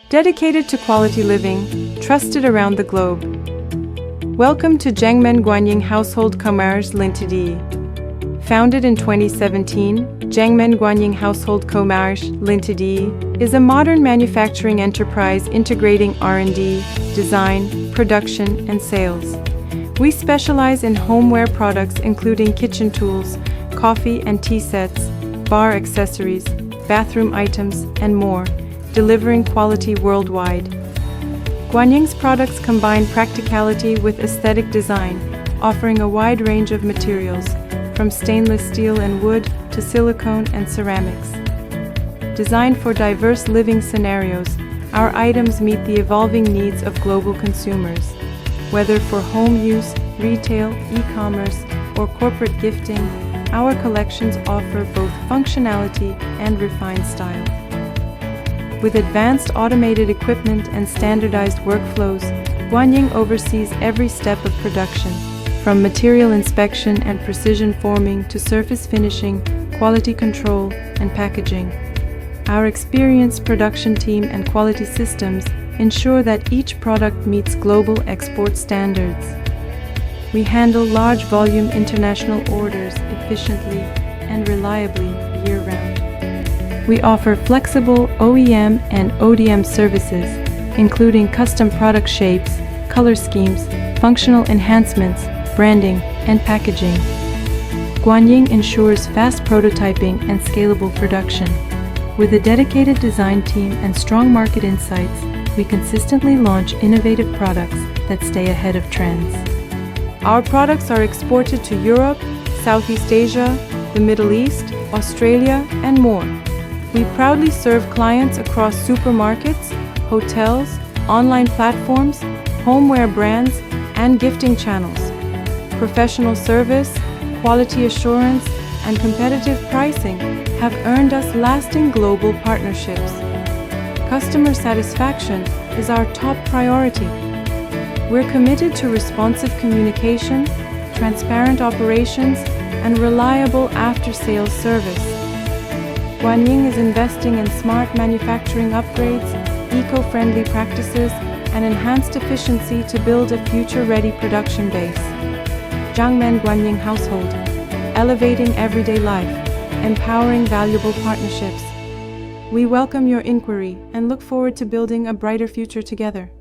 dedicated to quality living, trusted around the globe. Welcome to Jiangmen Guanying Household Co Limited. Founded in 2017, Jiangmen Guanying Household Co Limited is a modern manufacturing enterprise integrating R&D, design, production, and sales. We specialize in homeware products including kitchen tools, coffee and tea sets, bar accessories, bathroom items, and more, delivering quality worldwide. Guanying's products combine practicality with aesthetic design, offering a wide range of materials, from stainless steel and wood to silicone and ceramics. Designed for diverse living scenarios, our items meet the evolving needs of global consumers. Whether for home use, retail, e-commerce, or corporate gifting, our collections offer both functionality and refined style. With advanced automated equipment and standardized workflows, Guanying oversees every step of production, from material inspection and precision forming to surface finishing, quality control, and packaging. Our experienced production team and quality systems ensure that each product meets global export standards. We handle large volume international orders efficiently and reliably year-round. We offer flexible OEM and ODM services, including custom product shapes, color schemes, functional enhancements, branding, and packaging. Guanying ensures fast prototyping and scalable production. With a dedicated design team and strong market insights, we consistently launch innovative products that stay ahead of trends. Our products are exported to Europe, Southeast Asia, the Middle East, Australia, and more. We proudly serve clients across supermarkets, hotels, online platforms, homeware brands, and gifting channels. Professional service, quality assurance, and competitive pricing have earned us lasting global partnerships. Customer satisfaction is our top priority. We're committed to responsive communication, transparent operations, and reliable after-sales service. Guanying is investing in smart manufacturing upgrades, eco-friendly practices, and enhanced efficiency to build a future-ready production base. Jiangmen Guanying Household, elevating everyday life, empowering valuable partnerships. We welcome your inquiry and look forward to building a brighter future together.